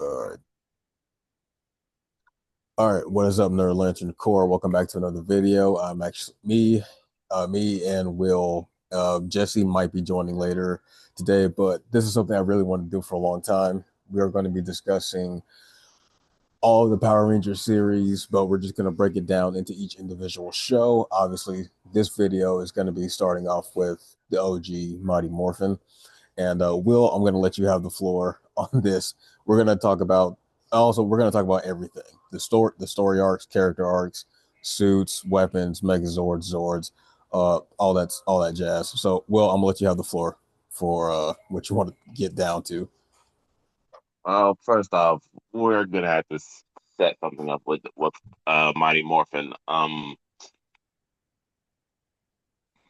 All right. All right. What is up, Nerd Lantern Core? Welcome back to another video. I'm actually me and Will. Jesse might be joining later today, but this is something I really want to do for a long time. We are going to be discussing all of the Power Ranger series, but we're just going to break it down into each individual show. Obviously, this video is going to be starting off with the OG Mighty Morphin. And Will, I'm going to let you have the floor on this. We're going to talk about we're going to talk about everything: the story arcs, character arcs, suits, weapons, Megazords, Zords, all that jazz. So, Will, I'm going to let you have the floor for what you want to get down to. First off, we're gonna have to set something up with Mighty Morphin.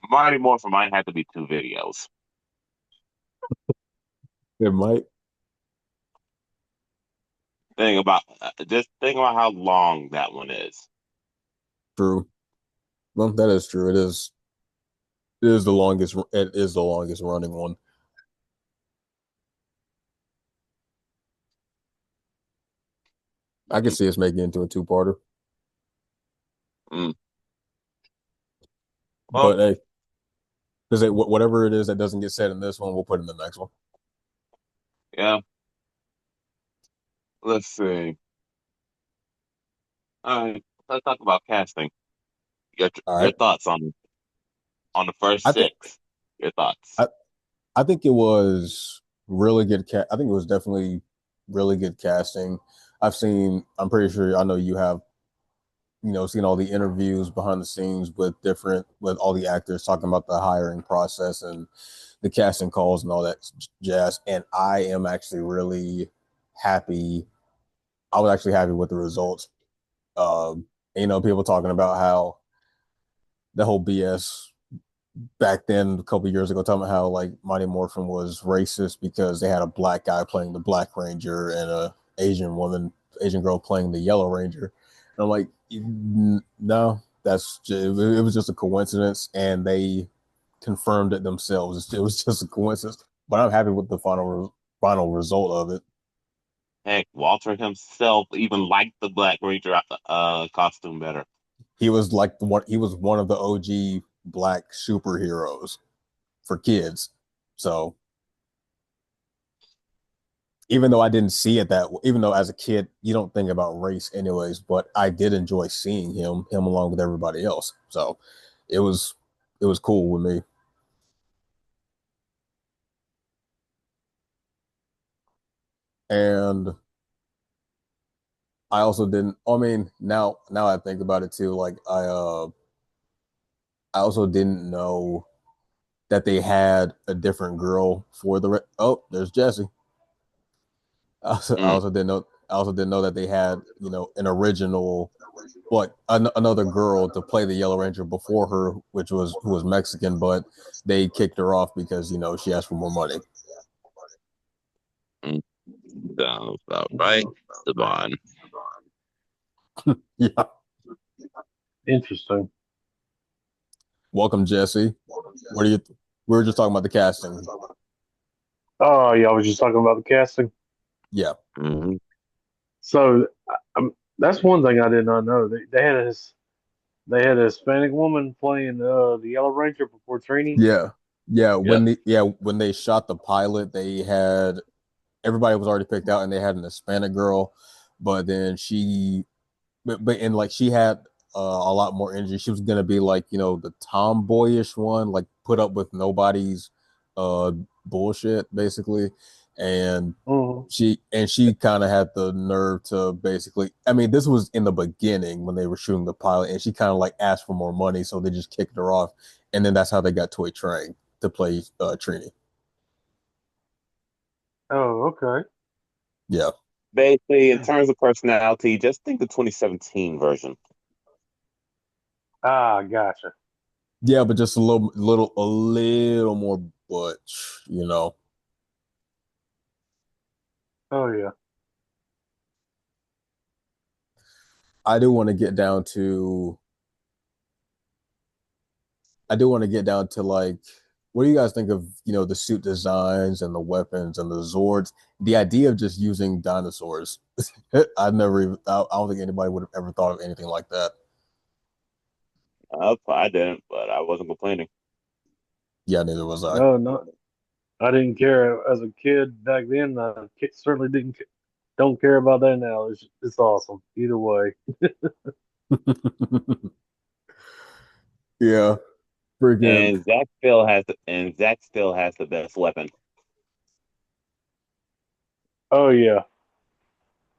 Mighty Morphin might have to be two videos. It might. Think about how long that one is. True. Well, that is true. It is. It is the longest. It is the longest running one. I can Mm, see us making it into a two-parter. mm. Well, But hey, because whatever it is that doesn't get said in this one, we'll put in the next one. yeah. Let's see. All right, let's talk about casting. Your All your right. thoughts on the first I think six. Your thoughts. I, I think it was really good. I think it was definitely really good casting. I'm pretty sure. I know you have. Seen all the interviews behind the scenes with all the actors talking about the hiring process and the casting calls and all that jazz. And I am actually really happy. I was actually happy with the results. Um, people talking about how the whole BS back then a couple years ago, talking about how like Mighty Morphin was racist because they had a black guy playing the Black Ranger and a Asian girl playing the Yellow Ranger. And I'm like, no, it was just a coincidence, and they confirmed it themselves. It was just a coincidence. But I'm happy with the final result of it. Heck, Walter himself even liked the Black Ranger costume better. He was like the one. He was one of the OG black superheroes for kids. So even though I didn't see it even though as a kid you don't think about race anyways, but I did enjoy seeing him along with everybody else. So it was it was cool with me. And I also didn't. I mean, now I think about it too. Like I also didn't know that they had a different girl for oh, there's Jesse. I Mm. also didn't know. I also didn't know that they had an original another girl to play the Yellow Ranger before her, which was who was Mexican, but they kicked her off because she asked for more money. Mm. Sounds about right. Devon. Yeah. Interesting. Welcome, Jesse. What do you? We were just talking about the casting. Oh, yeah, I was just talking about the casting. Yeah, Mhm. So that's one thing I did not know. They had a Hispanic woman playing the Yellow Ranger before Trini. yeah, yeah. Yep. When they shot the pilot, they had everybody was already picked out, and they had an Hispanic girl, but then but and like she had a lot more energy. She was gonna be like the tomboyish one, like put up with nobody's uh bullshit basically, and Hmm. she kind of had the nerve to basically. I mean, this was in the beginning when they were shooting the pilot, and she kind of like asked for more money, so they just kicked her off, and then that's how they got Toy Train to play Trini. Oh, okay. Yeah, Basically, in terms of personality, just think the 2017 version. Ah, gotcha. yeah, but just a little more butch. Oh, yeah. I do want to get down to I do want to get down to like what do you guys think of, the suit designs and the weapons and the Zords? The idea of just using dinosaurs. I don't think anybody would have ever thought of anything like that. I didn't, but I wasn't complaining. Yeah, neither was I. No, no, I didn't care as a kid back then. Certainly didn't don't care about that now. It's awesome either way. Yeah, freaking. And Zach still has the best weapon. Oh yeah,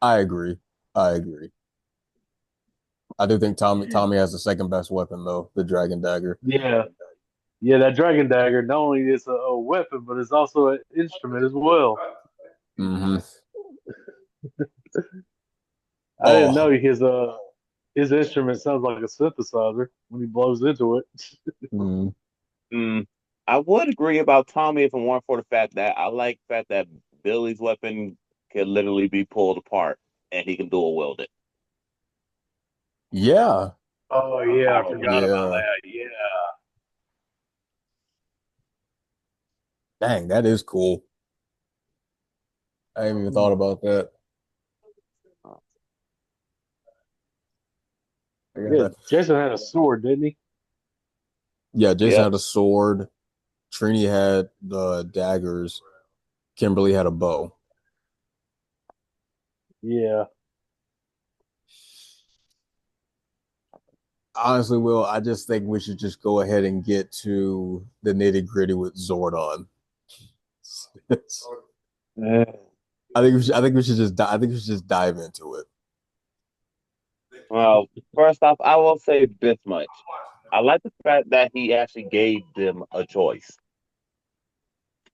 I agree. I agree. I do think Tommy has the second best weapon though, the Dragon Dagger. yeah, yeah. That dragon dagger not only is a weapon, but it's also an instrument as well. Hmm. I didn't know Oh, his instrument sounds like a synthesizer when he blows into it. mm, Mm, I would agree about Tommy if it weren't for the fact that I like the fact that Billy's weapon can literally be pulled apart and he can dual wield it. yeah, Oh yeah, I forgot about yeah. that. Yeah. Dang, that is cool. I haven't even thought Hmm. about that. I got Yeah, that. Jason had a sword, didn't he? Yeah, Jason Yep. had a sword. Trini had the daggers. Kimberly had a bow. Yeah. Honestly, Will, I just think we should just go ahead and get to the nitty gritty with Zordon. I think we should just. I think we should just dive into it. Well, first off, I will say this much. I like the fact that he actually gave them a choice.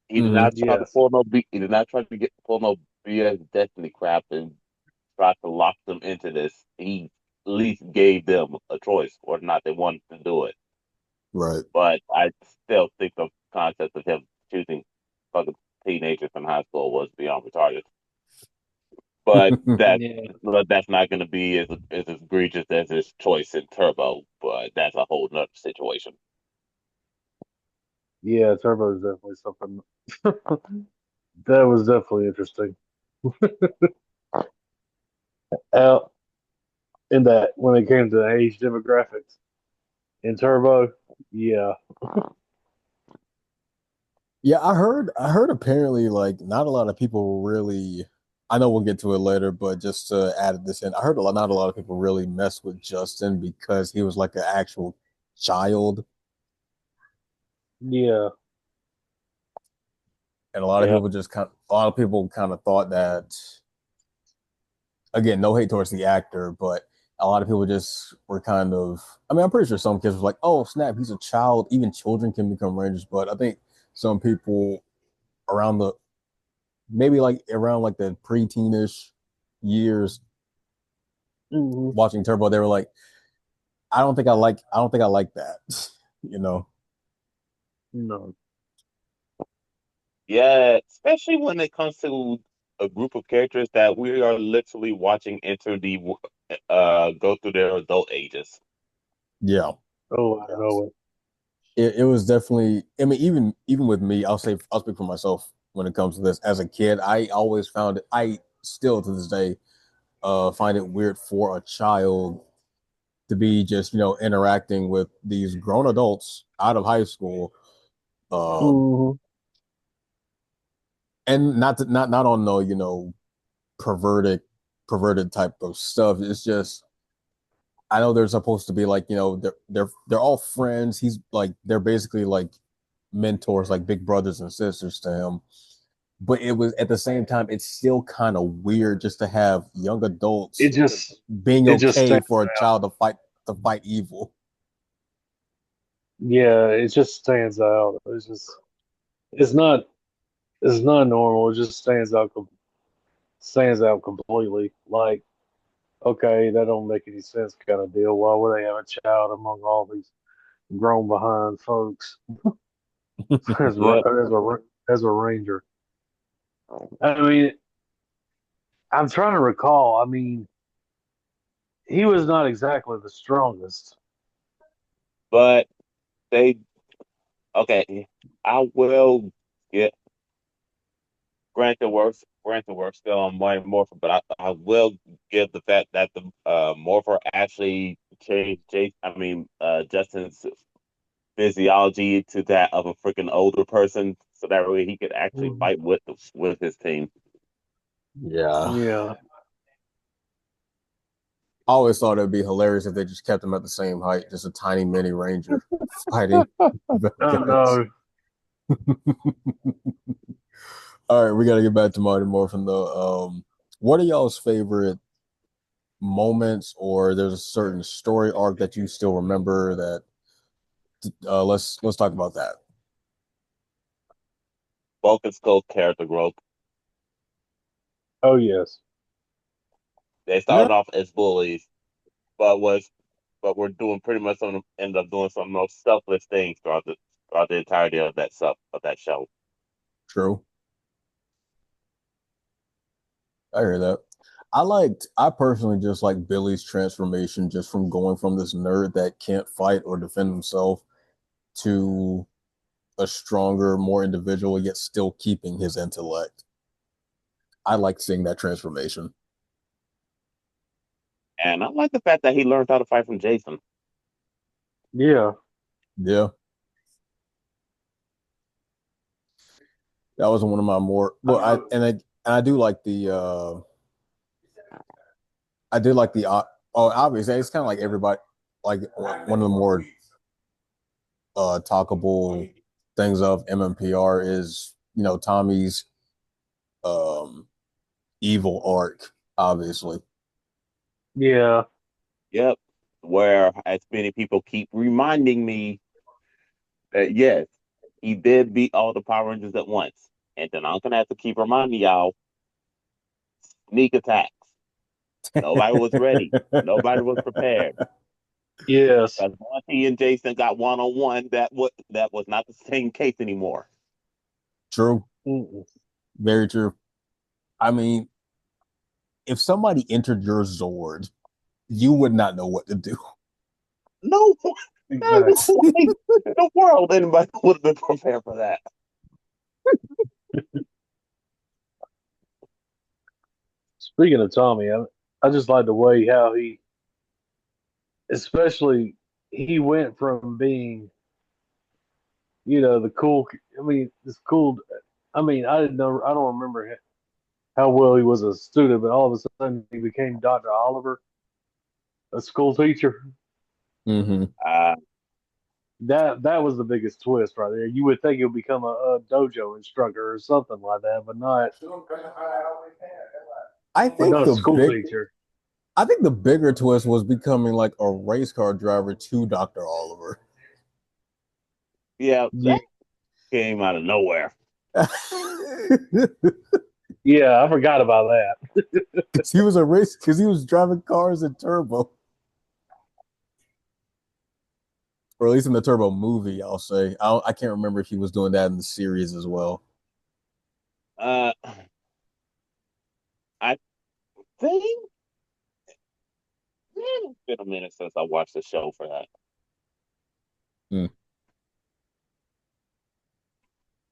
He did Hmm. not try to Yes. pull no B. He did not try to get pull no BS Destiny crap and try to lock them into this. He at least gave them a choice, or not they wanted to do it. Right. But I still think the concept of him choosing fucking teenagers from high school was beyond retarded. But Yeah. that's not going to be as egregious as his choice in Turbo. But that's a whole nother situation. Yeah, Turbo is definitely something that was definitely interesting. Uh, in that when it came to age demographics in Turbo, yeah. Yeah, I heard apparently like not a lot of people really I know we'll get to it later, but just to add this in, I heard not a lot of people really mess with Justin because he was like an actual child. Yeah. And Yeah, a lot of people kind of thought that, again, no hate towards the actor, but a lot of people just were kind of, I mean, I'm pretty sure some kids were like, oh snap, he's a child, even children can become rangers. But I think some people around the maybe like around like the pre-teenish years Hmm. watching Turbo, they were like, I don't think I like that. you know. No. yeah. Especially when it comes to a group of characters that we are literally watching enter the go through their adult ages. Yeah. Oh, I know it. It was definitely, I mean, even with me, I'll speak for myself when it comes to this. As a kid, I always found it, I still to this day find it weird for a child to be just, interacting with these grown adults out of high school. Um, Hmm. and not on no, perverted perverted type of stuff. It's just I know they're supposed to be like, they're all friends. He's like they're basically like mentors, like big brothers and sisters to him. But it was at the same time, it's still kind of weird just to have young It adults just being it just okay stands for a out. child to fight evil. Yeah, it just stands out. It's not it's not normal. It just stands out completely. Like, okay, that don't make any sense kind of deal. Why would they have a child among all these grown behind folks Yep. as a ranger? I mean, I'm trying to recall. I mean, he was not exactly the strongest. But they okay. I will get granted we're still on Mighty Morphin, but I will give the fact that the Morpher actually changed Justin's physiology to that of a freaking older person, so that way he could actually Mhm. fight with his team. Yeah. Yeah, I always thought it'd be hilarious if they just kept him at the same height, just a tiny mini ranger fighting bad I guys. know. All right, we got to get back to Mighty Morphin though. What are y'all's favorite moments, or there's a certain story arc that you still remember that? Let's talk about that. Bulk and Skull's character growth. Oh yes. They Yeah, started off as bullies, but was but we're doing pretty much some of them end up doing some of the most selfless things throughout the entirety of that show. true. I hear that. I personally just like Billy's transformation just from going from this nerd that can't fight or defend himself to a stronger, more individual, yet still keeping his intellect. I like seeing that transformation. And I like the fact that he learned how to fight from Jason. Yeah. Yeah, that was one of my more well. I do like the I did like the oh obviously it's kind of like everybody like one of the more talkable things of MMPR is Tommy's um evil arc, obviously. Yeah. Yep. Where as many people keep reminding me that yes, he did beat all the Power Rangers at once. And then I'm gonna have to keep reminding y'all sneak attacks. Nobody was ready. Nobody was prepared. Yes. Because once he and Jason got one on one, that was not the same case anymore. True, Mm-mm. very true. I mean, if somebody entered your Zord, you would not know what to do. No, there's Exactly. no way in the world anybody would have been prepared for that. Speaking of Tommy, I just like the way how especially he went from being, the cool. I mean, this cool. I mean, I didn't know. I don't remember how well he was a student, but all of a sudden he became Dr. Oliver, a school teacher. Mm-hmm. Uh, That was the biggest twist right there. You would think he'll become a dojo instructor or something like that, I but think not a the school big teacher. I think the bigger twist was becoming like a race car driver to Dr. Oliver. yeah, Yeah, that came out of nowhere. yeah, I forgot about that. Because he was driving cars in Turbo. Or at least in the Turbo movie, I'll say. I can't remember if he was doing that in the series as well. Uh, I think man, it's been a minute since I watched the show for that. Mm.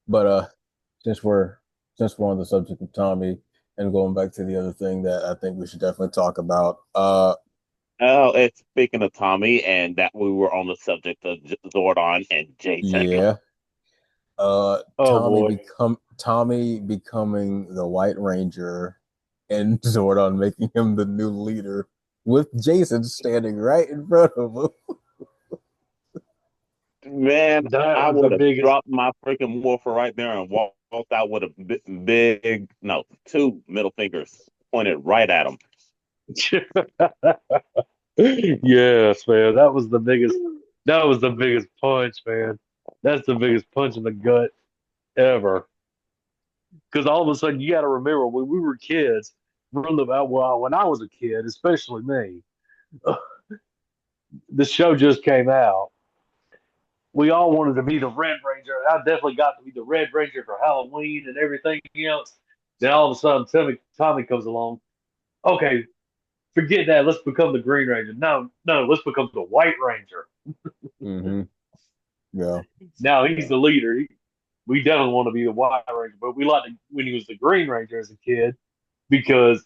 But since we're since we're on the subject of Tommy and going back to the other thing that I think we should definitely talk about. Oh, it's speaking of Tommy, and that we were on the subject of Zordon and Jason. Yeah. Oh boy. Tommy becoming the White Ranger and Zordon making him the new leader with Jason standing right in front of him. Man, That I was the would have biggest. dropped my freaking woofer right there and walked out with a big, no, two middle fingers pointed right at him. Yes, man. That was the biggest. That was the biggest punch, man. That's the biggest punch in the gut ever. Because all of a sudden, you got to remember when we were kids. From the well, when I was a kid, especially me, the show just came out. We all wanted to be the Red Ranger. I definitely got to be the Red Ranger for Halloween and everything else. Then all of a sudden, Tommy comes along. Okay, forget that. Let's become the Green Ranger. No, no, let's become the White Ranger. Mm-hmm. Yeah. Now he's the leader. we definitely want to be the White Ranger, but we liked when he was the Green Ranger as a kid because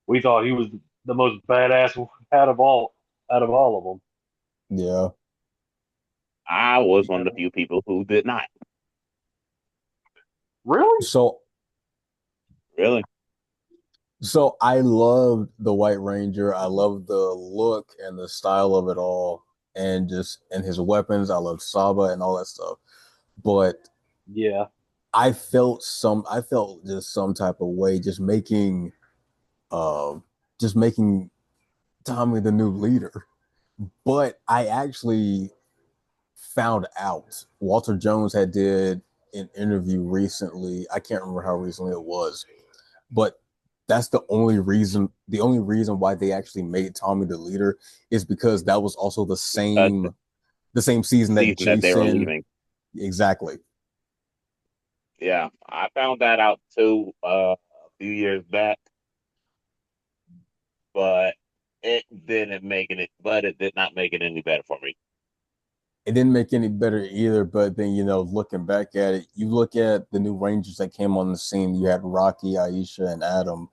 we thought he was the most badass out of all of them. Yeah. I was one of the few people who did not. Really? So Really? so I loved the White Ranger. I loved the look and the style of it all, and just and his weapons. I loved Saba and all that stuff. But Yeah. I felt just some type of way uh just making Tommy the new leader. But I actually found out Walter Jones had did an interview recently. I can't remember how recently it was, but that's the only reason why they actually made Tommy the leader is because that was also the Because same the season that season that they were Jason. leaving. Exactly. Yeah, I found that out too a few years back, but it did not make it any better for me. It didn't make any better either, but then looking back at it, you look at the new Rangers that came on the scene. You had Rocky, Aisha, and Adam.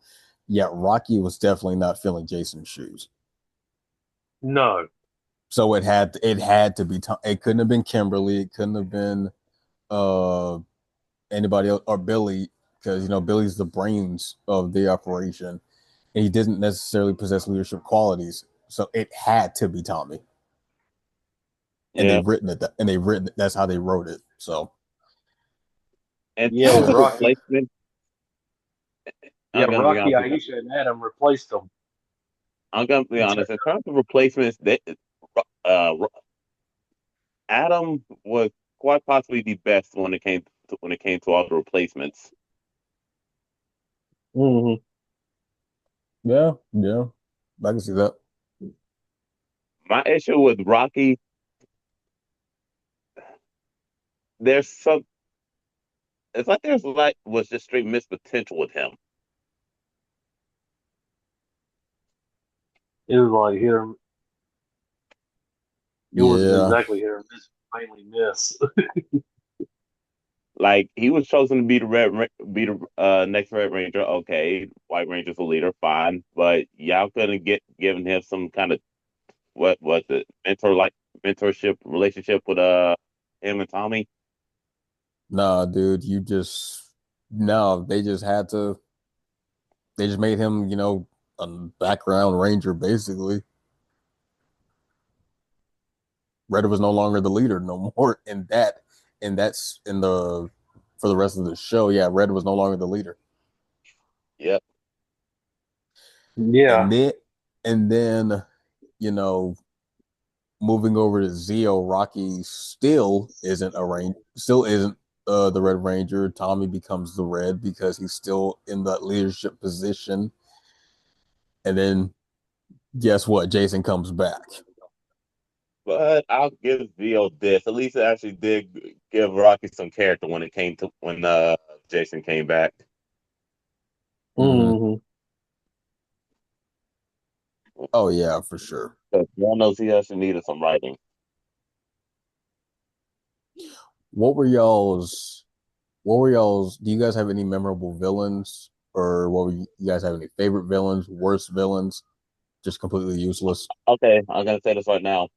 Yeah, Rocky was definitely not filling Jason's shoes. No. So it had to be it couldn't have been Kimberly, it couldn't have been uh anybody else or Billy, because Billy's the brains of the operation and he didn't necessarily possess leadership qualities. So it had to be Tommy. And Yeah, they've written it, that's how they wrote it. So in Yeah, terms and of Rocky. replacement, Yeah, I'm gonna be Rocky, honest. Aisha, and Adam replaced them. I'm gonna be honest. In terms of replacements, uh, Adam was quite possibly the best when it came to all the replacements. Hmm. yeah, yeah, I can see that. My issue with Rocky, there's some. It's like there's like was just straight missed potential with him. It was like hit or it wasn't Yeah. exactly hit or miss, mainly miss. Like he was chosen to be be the next Red Ranger. Okay, White Ranger's the leader, fine, but y'all couldn't get given him some kind of what was it mentorship relationship with him and Tommy. Nah, dude, no, they just made him, a background ranger basically. Redder was no longer the leader no more and that's in the for the rest of the show. Yeah, Red was no longer the leader. Yep. Yeah. And then and then, you know, moving over to Zeo, Rocky still isn't the Red Ranger. Tommy becomes the Red because he's still in that leadership position. And then guess what? Jason comes back. But I'll give Vio this. At least it actually did give Rocky some character when it came to when Jason came back. Hmm. Hmm. Oh yeah, for sure. Because one knows he actually needed some writing. What were y'all's what were y'all's do you guys have any memorable villains? Or you guys have any favorite villains, worst villains, just completely useless? Okay, I'm gonna say this right now.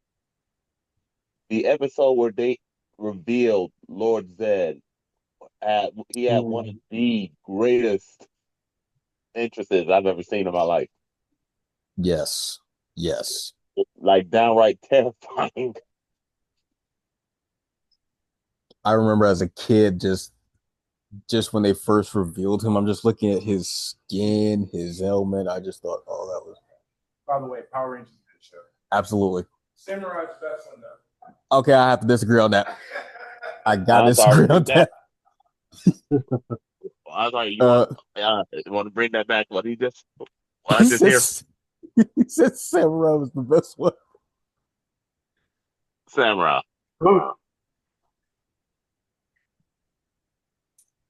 The episode where they revealed Lord Zed he had one of Hmm. the greatest entrances I've ever seen in my life. Yes. Yes. Like downright terrifying. I remember as a kid just when they first revealed him, I'm just looking at his skin, his helmet. I just thought, oh, that was. By the way, Power Rangers is a good show. Absolutely. Samurai's best one though. Okay, I have to disagree on that. I got to I'm sorry to disagree on bring that. that. I'm sorry. Uh, You want to bring that back? What I he just hear? says he said Samurai was the best one. Samurai, the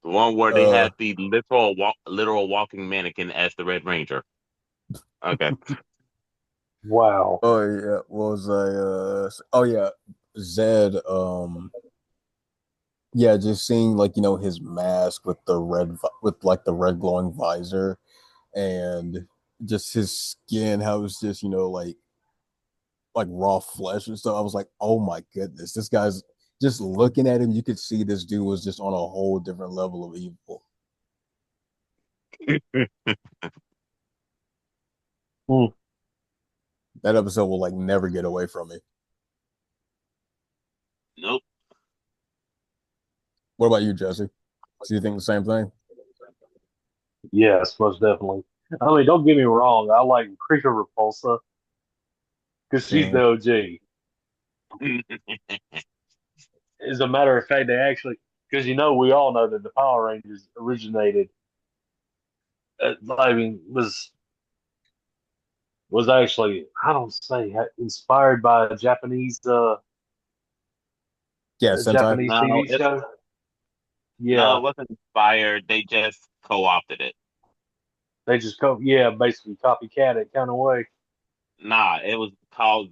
one where they Uh, had the literal walking mannequin as the Red Ranger. Okay. Wow. oh yeah, what was I? Oh yeah, Zed. Yeah, just seeing like his mask with the with like the red glowing visor, and just his skin, how it's just like raw flesh and stuff. I was like, oh my goodness, this guy's just looking at him. You could see this dude was just on a whole different level of evil. Hmm. That episode will like never get away from me. Nope. What about you, Jesse? Do you think the same thing? Yes, most definitely. I mean, don't get me wrong. I like Creature Repulsa because she's Mm-hmm. the OG. As a matter of fact, they actually, because we all know that the Power Rangers originated, I mean, was actually, I don't say, inspired by Yeah, a Sentai. Japanese No, TV show. no, Yeah, it wasn't inspired. They just co-opted it. they just yeah, basically copycat it kind of way. Nah, it was called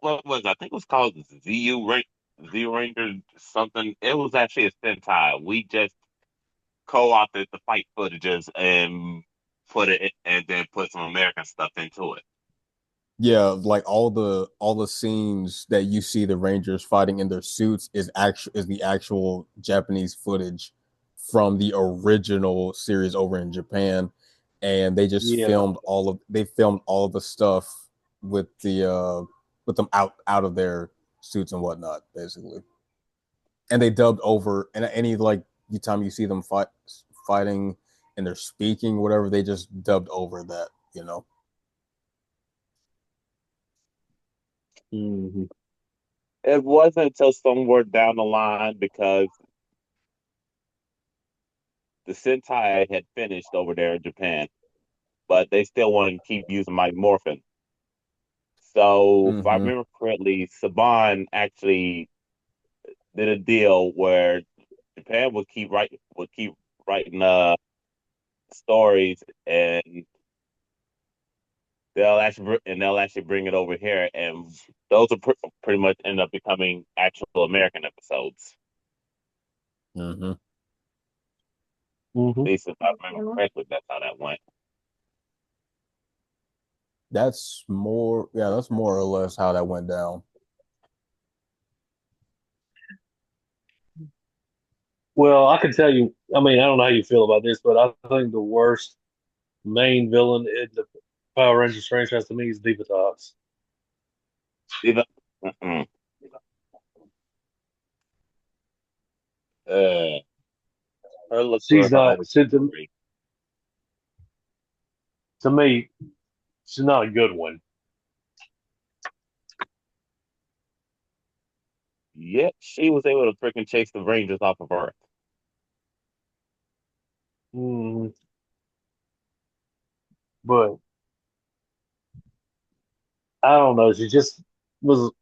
what was it? I think it was called Z Ranger something. It was actually a Sentai. We just co-opted the fight footages and and then put some American stuff into it. Yeah, like all the scenes that you see the Rangers fighting in their suits is the actual Japanese footage from the original series over in Japan, and Yeah. they filmed all of the stuff with with them out of their suits and whatnot, basically. And they dubbed over, and any like time you see them fighting and they're speaking whatever, they just dubbed over that. Hmm. It wasn't until somewhere down the line because the Sentai had finished over there in Japan, but they still wanted to keep using my Morphin. So if I Mm-hmm. remember correctly, Saban actually did a deal where Japan would keep writing stories, and they'll actually bring it over here, and those are pretty much end up becoming actual American episodes. Mm-hmm. At Hmm. least if I remember correctly, that's how that went. That's more or less how that went down. Well, I can tell you. I mean, I don't know how you feel about this, but I think the worst main villain in the Power Rangers franchise to me is Divatox. Even, mm-mm. uh, her look for She's her not own to, story. to me. She's not a good one. Yet she was able to freaking chase the Rangers off of Earth. Mm, but I don't know. She just was.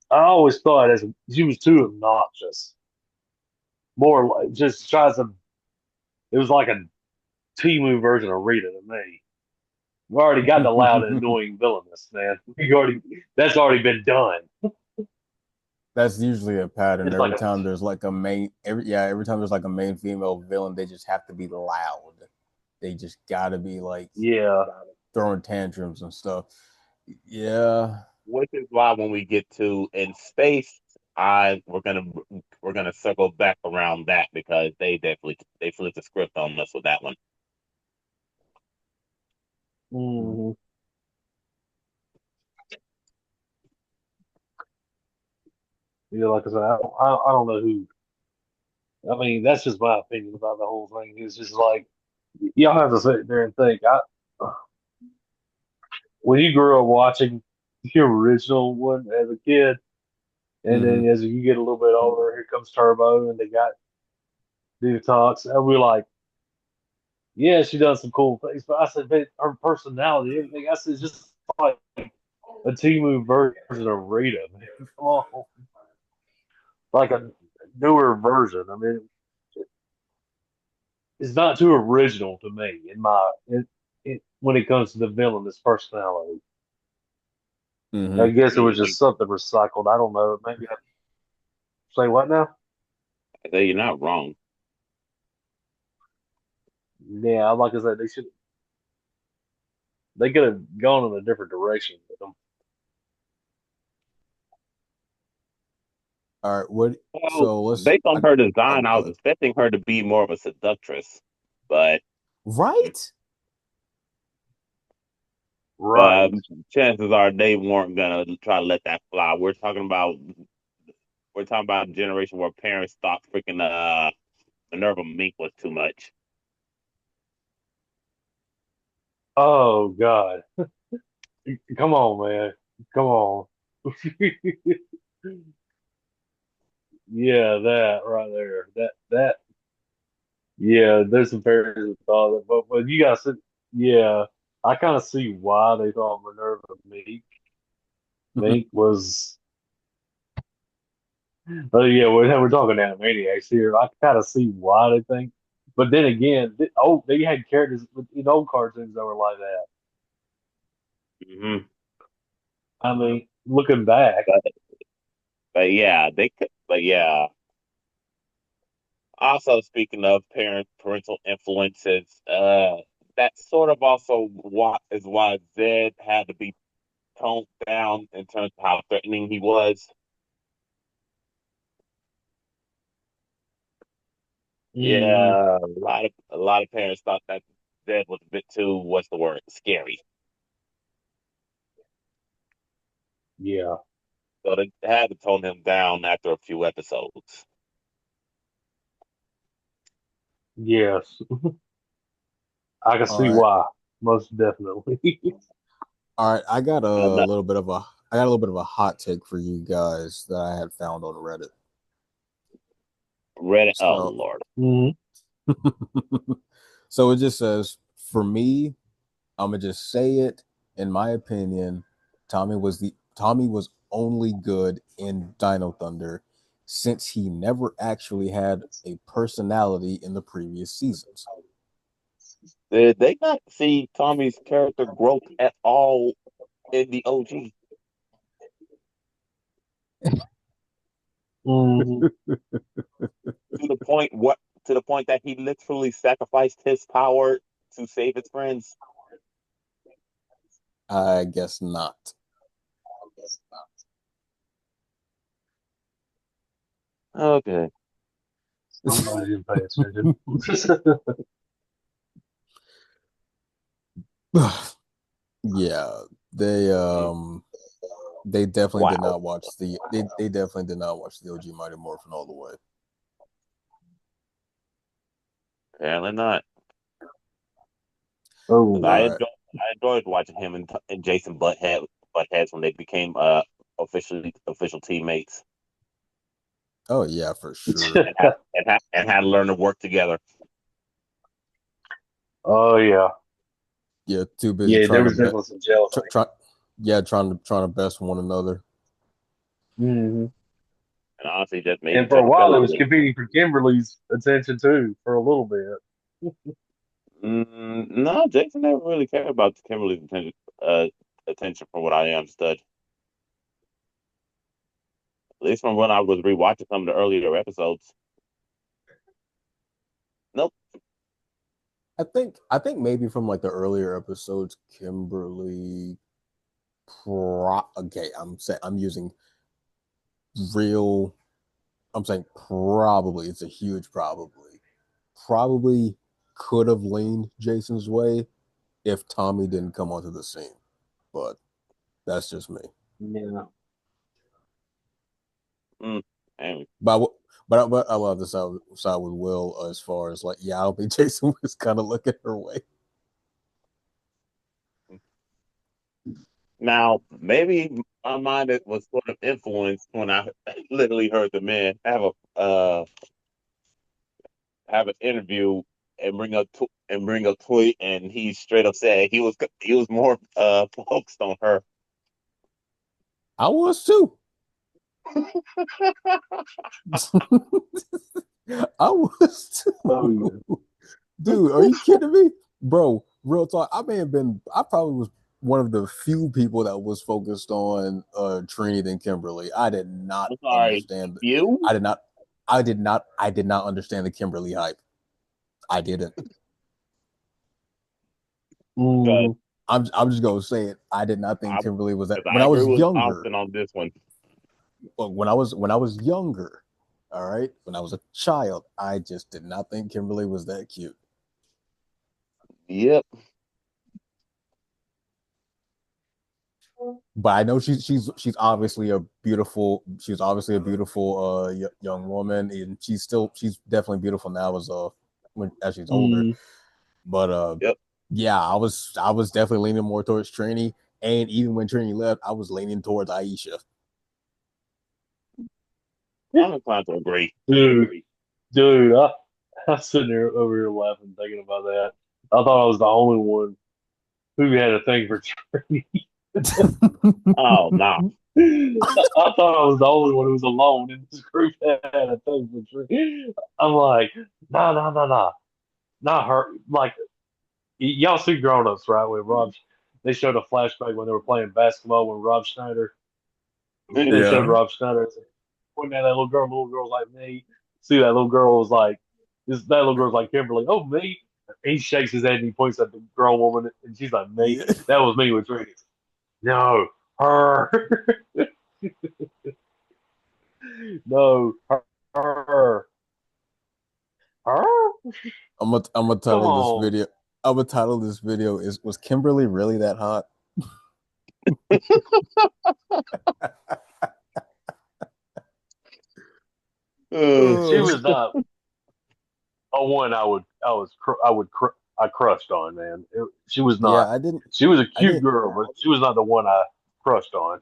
I always thought as she was too obnoxious. More like just tries to. It was like a Timu version of Rita to me. We already got the loud and annoying villainous, man. That's already been done. That's usually a pattern. It's like Every a time there's like a main every time there's like a main female villain, they just have to be loud. They just gotta be like yeah. throwing tantrums and stuff. Yeah. Which is why when we get to in space, I we're gonna circle back around that because they flipped the script on us with that one. Hmm. Yeah, like I said, I don't know who. I mean, that's just my opinion about the whole thing. It's just like y'all have to sit there and think. When you grew up watching the original one as a kid, and Mm-hmm. then as you get a little bit older, here comes Turbo, and they got Detox, and we're like, yeah, she done some cool things, but I said, but her personality, everything, I said, is just like a Timu version of Rita, man. Come on, like a newer version. I mean, it's not too original to me when it comes to the villainous personality. I Mm-hmm. guess it was Mm, just something recycled. I don't know. Maybe I say what now? You're not wrong. Yeah, like I said, they could have gone in a different direction with them. All right, what? Well, So let's. based on her Oh, design, I go was ahead. expecting her to be more of a seductress, but Right? Right. chances are they weren't gonna try to let that fly. We're talking about a generation where parents thought freaking Minerva Mink was too much. Oh God. Come on, man. Come on. Yeah, that right there. That yeah, there's some parents that thought that, but you guys said yeah, I kind of see why they thought Minerva Mink was yeah, we're talking Animaniacs here. I kind of see why they think. But then again, they had characters in old cartoons that were like that. Hmm. I mean, looking back, But but yeah, they could. But yeah. Also, speaking of parental influences, that sort of also why Zed had to be toned down in terms of how threatening he was. mm, Yeah, a lot of parents thought that Zed was a bit too, what's the word, scary. yeah, So they had to tone him down after a few episodes. yes, I can All see right. why, most definitely. All right. I got Uh, a not, little bit of a. I got a little bit of a hot take for you guys that I had found on Reddit. Reddit, oh So, Lord. Hmm. so it just says for me, I'm gonna just say it. In my opinion, Tommy was only good in Dino Thunder since he never actually had a personality in the previous seasons. Did they not see Tommy's character growth at all in the OG? Hmm. To the point that he literally sacrificed his power to save his friends. I guess not. Okay. I'm not even paying attention. Yeah, they Mm. um they definitely did Wow. not watch they definitely did not watch the OG Mighty Morphin all the way. Apparently not. Because Oh, All right. I enjoyed watching him and Jason Buttheads when they became official teammates Oh yeah, for sure. and had to learn to work together. oh yeah, Yeah, too busy yeah. There trying to was bet definitely some jealousy. yeah, trying to best one another. Hmm. And honestly just made And each for a other while, it was jealous. competing for Kimberly's attention too, for a little bit. No, Jason never really cared about Kimberly's uh, attention from what I understood. At least from when I was rewatching some of the earlier episodes. Nope. I think maybe from like the earlier episodes, Kimberly okay, I'm using real I'm saying probably it's a huge probably. Probably could have leaned Jason's way if Tommy didn't come onto the scene. But that's just me. Yeah. Mm. And But but I love the side with Will as far as like yeah, I don't think Jason was kind of looking her way. now, maybe my mind was sort of influenced when I literally heard the man have an interview and bring up tweet, and he straight up said he was more focused on her. I was too. I was Oh too. yeah. Dude, are you kidding me? Bro, real talk. I probably was one of the few people that was focused on Trinity and Kimberly. I did not I'm sorry, understand. you? I did not. I did not understand the Kimberly hype. I didn't. Because Mm, I'm just gonna say it. I did not think I, Kimberly was that because when I I agree was with younger. Austin on this one. Well, when I was younger, all right, when I was a child, I just did not think Kimberly was that cute. Yep. But I know she's obviously a beautiful she's obviously a beautiful young woman, and she's definitely beautiful now as she's older. mm. But Yep. yeah, I was definitely leaning more towards Trini, and even when Trini left, I was leaning towards Aisha. I'm inclined to agree. Dude, dude, I'm sitting there over here laughing, thinking about that. I thought I was the only one who had a thing for Trini. Oh no. I thought I was the only one who was alone in this group that had a thing for Trini. I'm like, nah, nah, nah, nah, not her. Like, y'all see Grown Ups, right? When they showed a flashback when they were playing basketball when Rob Schneider, they showed Yeah, Rob Schneider pointing at that little girl was like me. See that little girl was like, that little girl's like Kimberly. Oh, me. He shakes his head and he points at the girl woman and she's like me. yeah. That was me with Trini. No, her. No, her. Her? I'm gonna Come title this on. video. I'm gonna title this video is was Kimberly really that hot? She Oh, was not a one I crushed on, man. She was yeah, not. She was a I cute didn't, girl, but she was not the one I crushed on.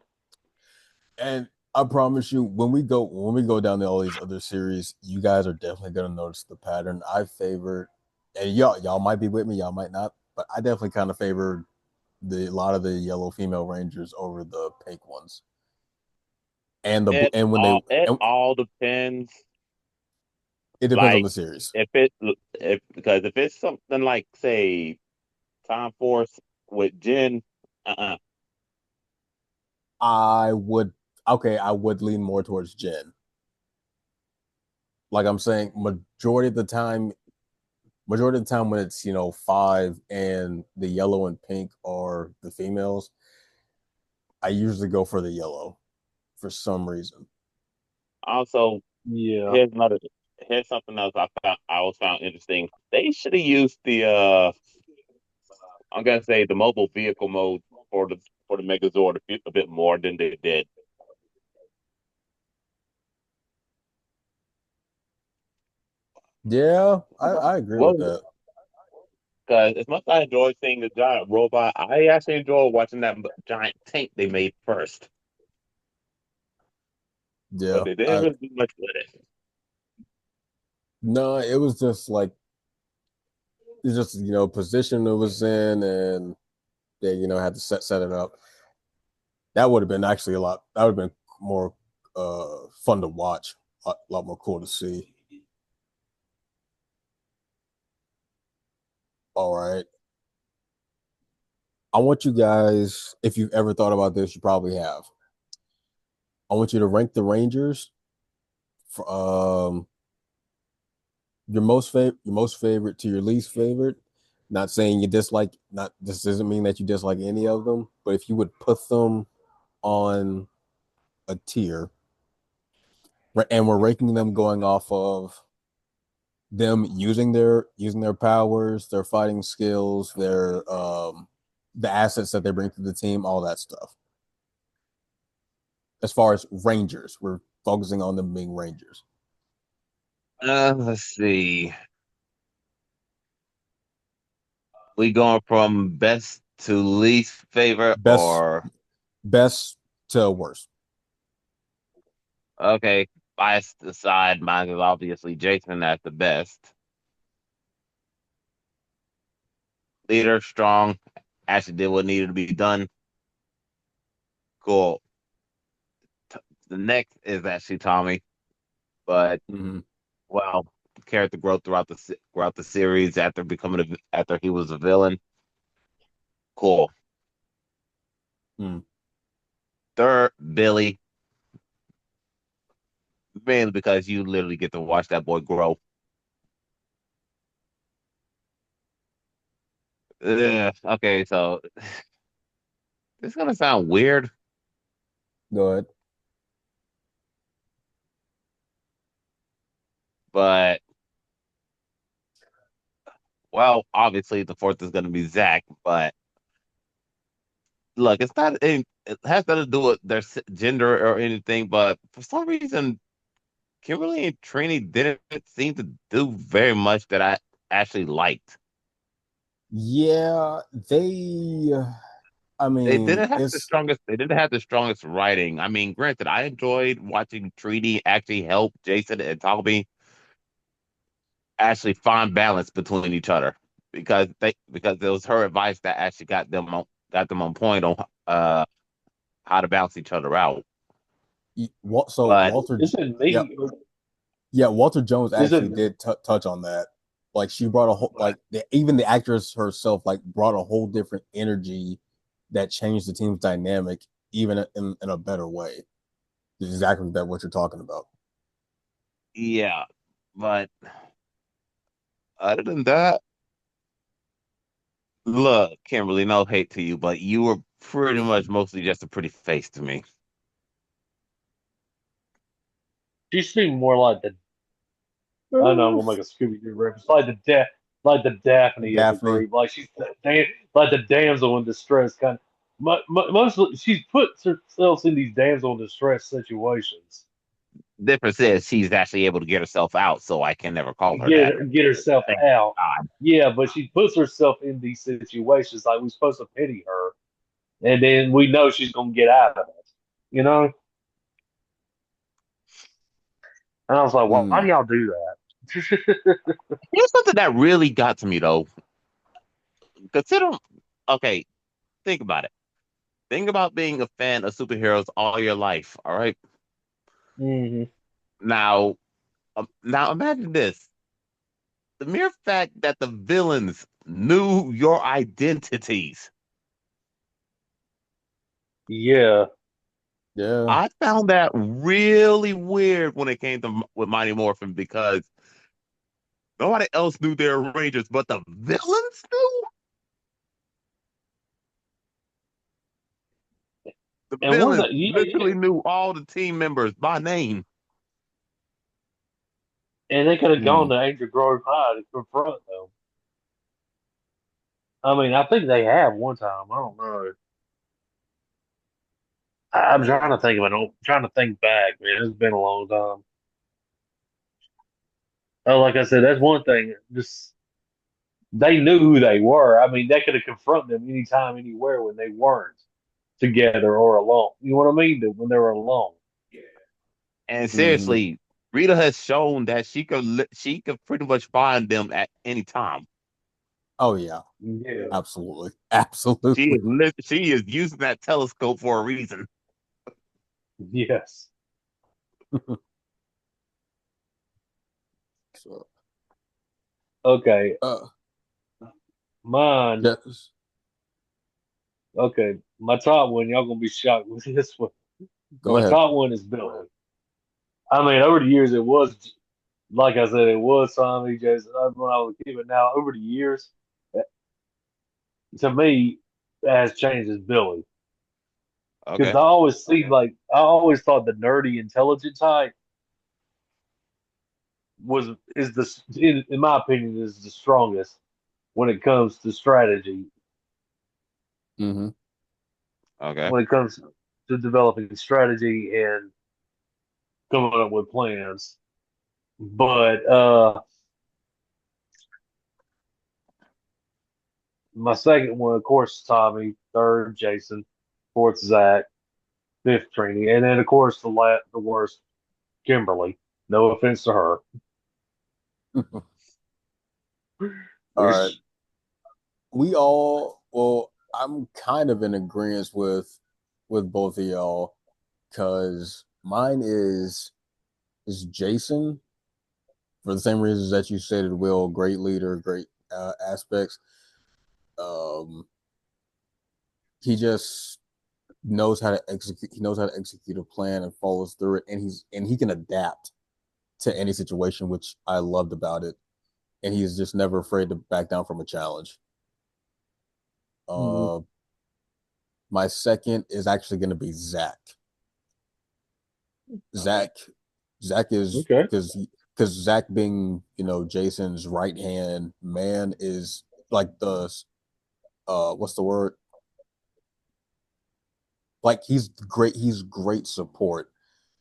and I promise you, when we go down to all these other series, you guys are definitely gonna notice the pattern. I favored, and y'all might be with me, y'all might not, but I definitely kind of favored the a lot of the yellow female rangers over the pink ones. And when they It and all depends. it depends on Like the series. if because if it's something like say Time Force with Jen, uh-uh. I would okay, I would lean more towards Jen. Like I'm saying, majority of the time when it's five and the yellow and pink are the females, I usually go for the yellow for some reason. Also, Yeah. here's another here's something else I was found interesting. They should have used the I'm gonna say the mobile vehicle mode for the Megazord a bit more than they did. Yeah, I agree with Well, that. because as much as I enjoy seeing the giant robot, I actually enjoy watching that giant tank they made first. But Yeah, they didn't really do much with it. no, it was just like it's just position it was in, and they had to set it up. That would have been actually a lot. That would have been more fun to watch, a lot more cool to see. All right, I want you guys, if you've ever thought about this, you probably have. I want you to rank the Rangers for, your most favorite to your least favorite. Not saying you dislike. Not this doesn't mean that you dislike any of them, but if you would put them on a tier, and we're ranking them going off of them using their powers, their fighting skills, their the assets that they bring to the team, all that stuff. As far as Rangers, we're focusing on them being Rangers. Let's see. We going from best to least favorite, Best or best to worst. okay? Biased aside, mine is obviously Jason at the best. Leader, strong, actually did what needed to be done. Cool. The next is actually Tommy, but Mm-hmm. well, character growth throughout the series after he was a villain. Cool. Mm. Third, Billy, mainly because you literally get to watch that boy grow. Okay, so this is gonna sound weird, Go ahead. but well, obviously the fourth is gonna be Zach. But look, it's not. It has nothing to do with their gender or anything. But for some reason, Kimberly and Trini didn't seem to do very much that I actually liked. Yeah, they. I They mean, didn't have the it's strongest. They didn't have the strongest writing. I mean, granted, I enjoyed watching Trini actually help Jason and Tommy actually find balance between each other because it was her advice that actually got them on point on uh how to balance each other out. so But Isn't Yeah, me? yeah. Walter Jones actually Isn't did touch on that. Like she brought a whole even the actress herself like brought a whole different energy that changed the team's dynamic even in a better way. It's exactly that what you're talking about. yeah, but other than that, look, Kimberly, no hate to you, but you were pretty much mostly just a pretty face to me. she seemed more like the? I know I'm gonna make a Scooby Doo reference, like the Daphne of the Daphne. group, like she's like the damsel in distress kind. Mostly, she's put herself in these damsel in distress situations. Difference is she's actually able to get herself out, so I can never call her that. Get herself Thank out. God. Yeah, but she puts herself in these situations like we're supposed to pity her, and then we know she's gonna get out of it. You know? And I was like, why do Mm, y'all do that? Here's something that really got to me though. Consider, okay, think about it. Think about being a fan of superheroes all your life. All right. hmm Now imagine this: the mere fact that the villains knew your identities. Yeah. yeah. I found that really weird when it came to with Mighty Morphin because nobody else knew their Rangers, but the villains knew. The And one villains that, yeah, yeah. literally knew all the team members by name. And they could have gone Mm. to Angel Grove High to confront them. I mean, I think they have one time. I don't know. I'm trying to think of trying to think back, man. It's been a long time. Oh, like I said, that's one thing. Just they knew who they were. I mean, they could have confronted them anytime, anywhere when they weren't together or alone. You know what I mean? When they were alone. And Hmm. seriously, Rita has shown that she could pretty much find them at any time. Oh yeah, Yeah. absolutely, absolutely. She is using that telescope for a reason. Yes. So, Okay. uh, Mine. yes. Okay. My top one. Y'all gonna be shocked with this one. Go My ahead. top one is Billy. I mean, over the years, it was like I said, it was Tommy Jason when I was a kid, but now over the years, to me, it has changed as Billy. Because Okay. I always see like I always thought the nerdy, intelligent type was is in my opinion is the strongest when it comes to strategy. Hmm. Okay. When it comes to developing strategy and coming up with plans. But my second one, of course, Tommy. Third, Jason. Fourth, Zach. Fifth, Trini. And then, of course, the worst, Kimberly. No offense to her. All right. There's, I'm kind of in agreement with both of y'all because mine is Jason for the same reasons that you stated. Will great leader, great aspects. Um, he just knows how to execute. He knows how to execute a plan and follows through it, and he can adapt. to any situation, which I loved about it. And he's just never afraid to back down from a challenge. Mhm. Uh, my second is actually going to be Zach. Okay. Zach, Zach is Okay. because Zach being Jason's right hand man is like the what's the word? Like he's great support.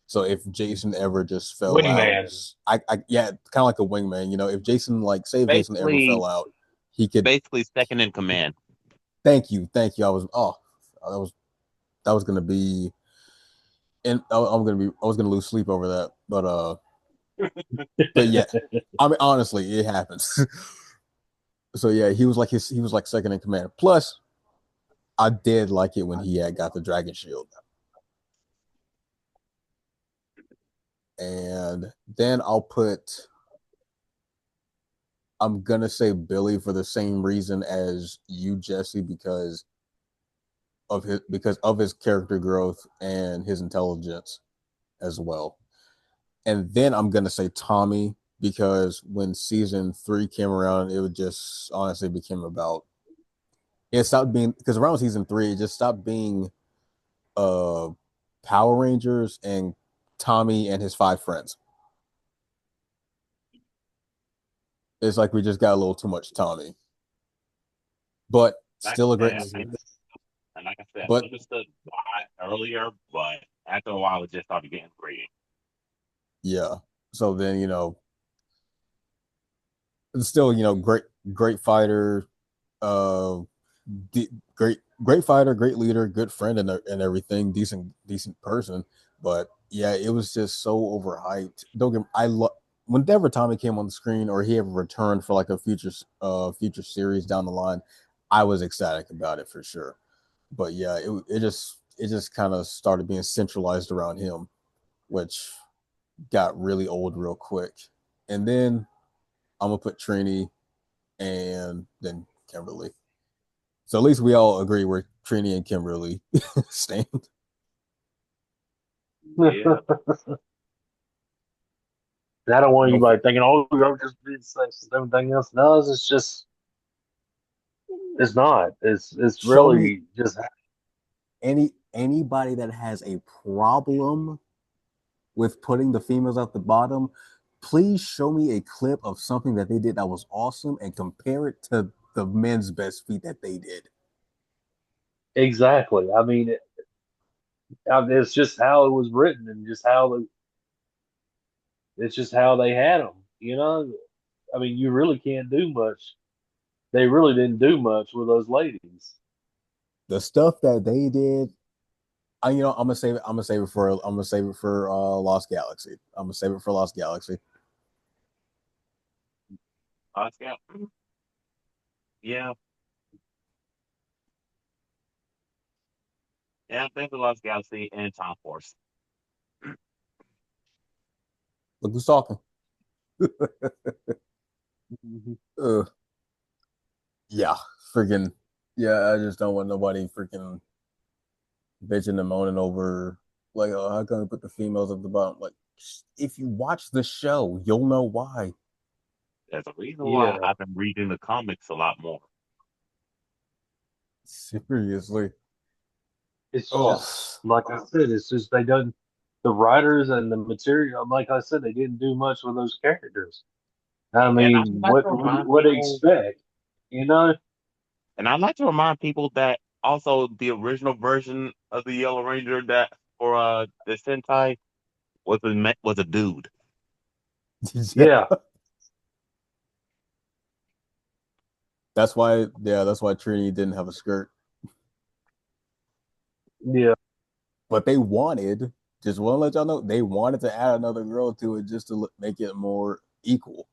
So if Jason ever just fell out, Wingman. I yeah, kind of like a wingman. If Jason like say if Jason ever Basically, fell out, he could. basically second in command. Thank you. That was gonna be, and I was gonna lose sleep over that, but yeah, I mean honestly, it happens. So yeah, he was like second in command. Plus, I did like it when he had got the dragon shield, and then I'm gonna say Billy for the same reason as you, Jesse, because of his character growth and his intelligence as well. And then I'm gonna say Tommy because when season 3 came around, it would just honestly became about it stopped being because around season 3 it just stopped being uh Power Rangers and Tommy and his 5 friends. It's like we just got a little too much Tommy, but Like still a I great. said, and like I said, I But understood why earlier, but after a while, it just started getting grating. yeah, so then it's still great fighter, uh, great fighter, great leader, good friend, and everything, decent person. But yeah, it was just so overhyped. Don't get I love whenever Tommy came on the screen or he ever returned for like a future series down the line, I was ecstatic about it for sure. But yeah, it just kind of started being centralized around him, which got really old real quick. And then I'm gonna put Trini and then Kimberly. So at least we all agree where Trini and Kimberly stand. Yeah, I don't want No, for anybody thinking, oh, you're just being sexist and everything else. No, it's just, it's not. It's show me really just, anybody that has a problem with putting the females at the bottom. Please show me a clip of something that they did that was awesome and compare it to the men's best feat that they did. exactly. I mean, it's just how it was written and just it's just how they had them. I mean, you really can't do much. They really didn't do much with those ladies. The stuff that they did, I'm gonna save it. I'm gonna save it for Lost Galaxy. I'm gonna save it for Lost Galaxy. Oscar. Yeah, yeah. Thank the Lost Galaxy and Time Force. Look who's talking. Mhm. uh, yeah, freaking yeah. I just don't want nobody freaking bitching and moaning over like, oh, how come we put the females at the bottom? Like, if you watch the show, you'll know why. There's a reason why Yeah, I've been reading the comics a lot more. Seriously. it's just Oh, like I said. It's just they done the writers and the material. Like I said, they didn't do much with those characters. I And I mean, like to remind what they people, expect? You know? and I like to remind people that also the original version of the Yellow Ranger that for the Sentai was a dude. Yeah, yeah. That's why Trini didn't have a skirt. yeah, But they wanted, just want to let y'all know, they wanted to add another girl to it just to make it more equal.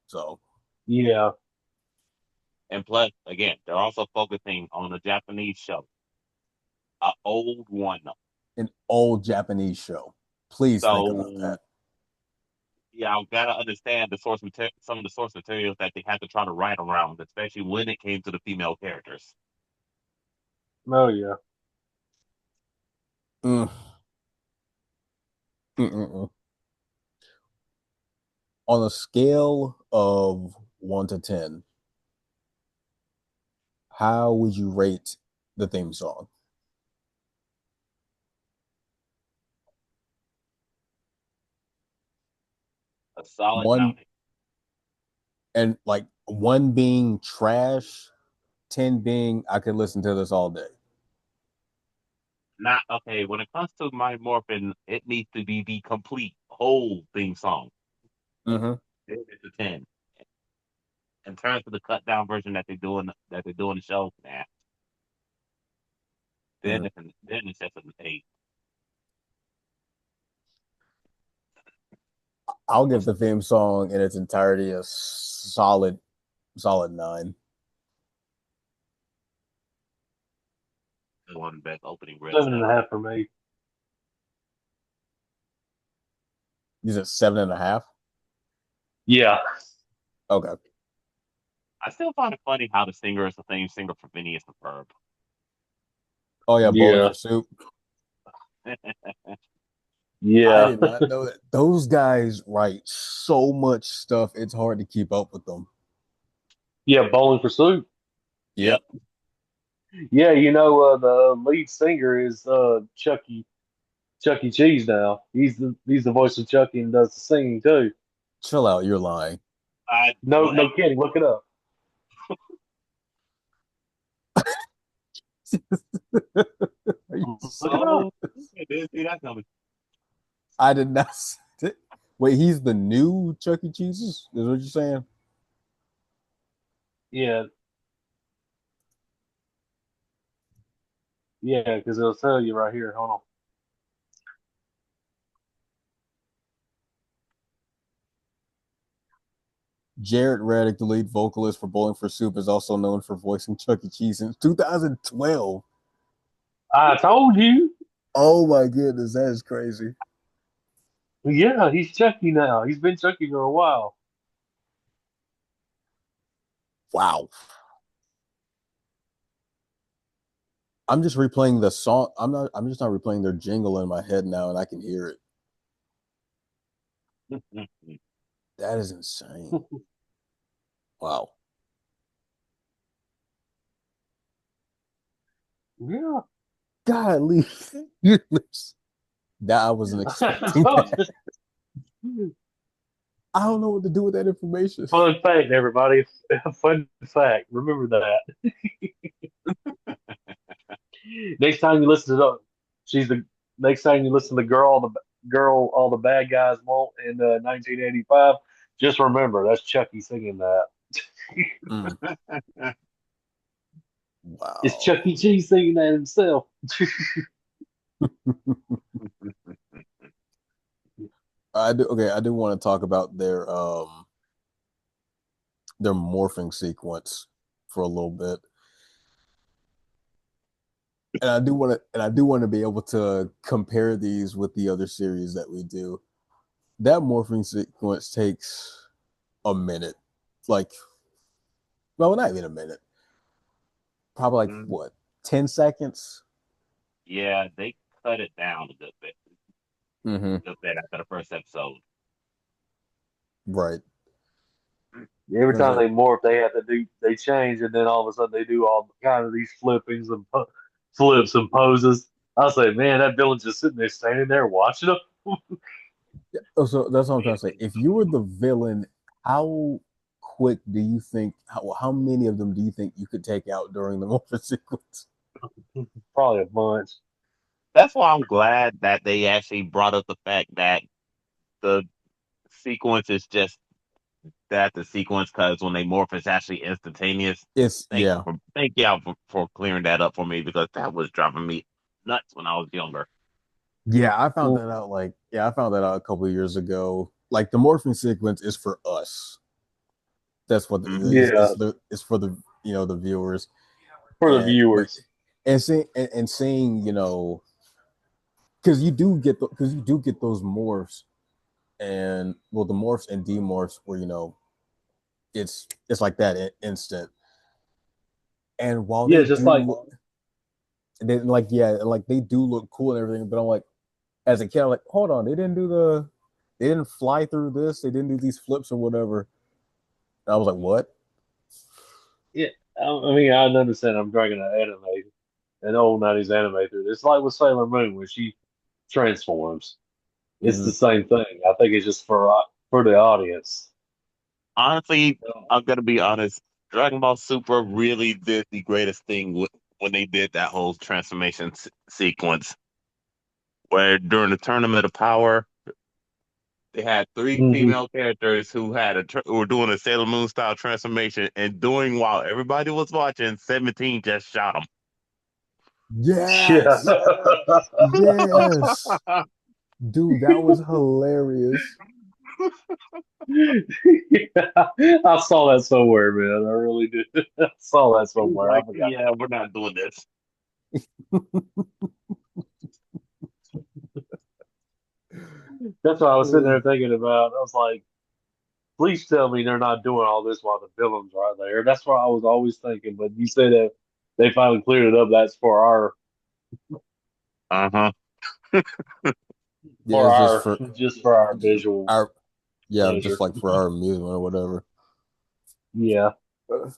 So, yeah, And plus, again, they're also focusing on a Japanese show, an old one. an old Japanese show. Please think about So that. yeah, I've got to understand the some of the source materials that they had to try to write around, especially when it came to the female characters. oh yeah. Mm, mm, mm, mm. On a scale of 1 to 10, how would you rate the theme song? A solid One, 9. and like one being trash, 10 being I could listen to this all day. Not okay. When it comes to my Morphin, it needs to be the complete whole theme song. Mm-hmm. It's a 10. In terms of the cut down version that they do in the show, nah. Mm-hmm. Then it's just an 8. I'll give the theme song in its entirety a solid 9. One of the best opening riffs Seven and a ever. half for me. You said 7.5. Yeah. Okay. I still find it funny how the singer is the same singer for Phineas and Ferb. Oh yeah, Bowling Yeah. for Soup. I Yeah. did not know that. Those guys write so much stuff. It's hard to keep up with them. Yeah. Bowling for Soup. Yep. Yep. Yeah. The lead singer is Chuck E. Cheese now. He's the voice of Chucky and does the singing too. Chill out. You're lying. I No, well, no kidding. Look it up. Are you Look it up. oh, I didn't see that coming. I did not. Wait, he's the new Chuck E. Cheese's? Is what you're saying? Yeah. Yeah. Because it'll tell you right here. Hold on. Jared Reddick, the lead vocalist for Bowling for Soup, is also known for voicing Chuck E. Cheese since 2012. I told you. Oh my goodness, that is crazy. Yeah, he's Chucky now. He's been Chucky for a while. Wow. I'm just replaying the song. I'm just not replaying their jingle in my head now and I can hear it. That is insane. Wow. Yeah. Golly. That I wasn't expecting that. I don't know what to do with that information. Fun fact, everybody. Fun fact. Remember that. Next time you listen to the, she's the next time you listen to girl all the bad guys want in 1985. Just remember that's Chucky singing that. Mm, It's wow. Chuck E. Cheese singing that himself. I do okay, I do want to talk about their morphing sequence for a little bit. And I do want to be able to compare these with the other series that we do. That morphing sequence takes a minute. Like, well, not even a minute. Probably like Mm, what, 10 seconds? yeah, they cut it down Mm-hmm. a good bit after the first episode. Right. Every That's time it. they morph, they change, and then all of a sudden they do all kind of these flippings and flips and poses. I say, man, that villain's just sitting there, standing there watching them. Oh, so that's what I'm trying to say. If you were the villain, how quick do you think, how many of them do you think you could take out during the morphing sequence? Probably a bunch. That's why I'm glad that they actually brought up the fact that the sequence is just that the sequence because when they morph it's actually instantaneous. It's, yeah. Thank y'all for clearing that up for me because that was driving me nuts when I was younger. Yeah, I found Mm, that out I found that out a couple of years ago. Like the morphing sequence is for us. That's what Hmm. yeah, it's for the the viewers. for the And but viewers. and seeing, because you do get those morphs, and well, the morphs and demorphs where it's like that instant. And while Yeah, they just do like look, they like, yeah, like they do look cool and everything, but I'm like, as a kid, I'm like, hold on, they didn't do the they didn't fly through this. They didn't do these flips or whatever. And I was like, what? Yeah, I mean, I understand I'm dragging an old '90s anime through this. It's like with Sailor Moon when she transforms. It's Mm-hmm. the same thing. I think it's just for the audience. Honestly, I'm gonna be honest. Dragon Ball Super really did the greatest thing when they did that whole transformation sequence, where during the Tournament of Power, they had three Hmm. female characters who who were doing a Sailor Moon style transformation, and doing while everybody was watching, 17 just shot Yeah. Yes. Yes. Dude, that was hilarious. Yeah, I saw that somewhere, man. I really did. I saw that He was somewhere. I like, forgot. "Yeah, we're not doing this." That's what I was sitting Uh, there thinking about. I was like, please tell me they're not doing all this while the villains are there. That's what I was always thinking. But you said that they finally cleared it up. That's Uh-huh. yeah, it's just for our just for visual our yeah, just pleasure. like for our amusement or whatever. Yeah. Uh,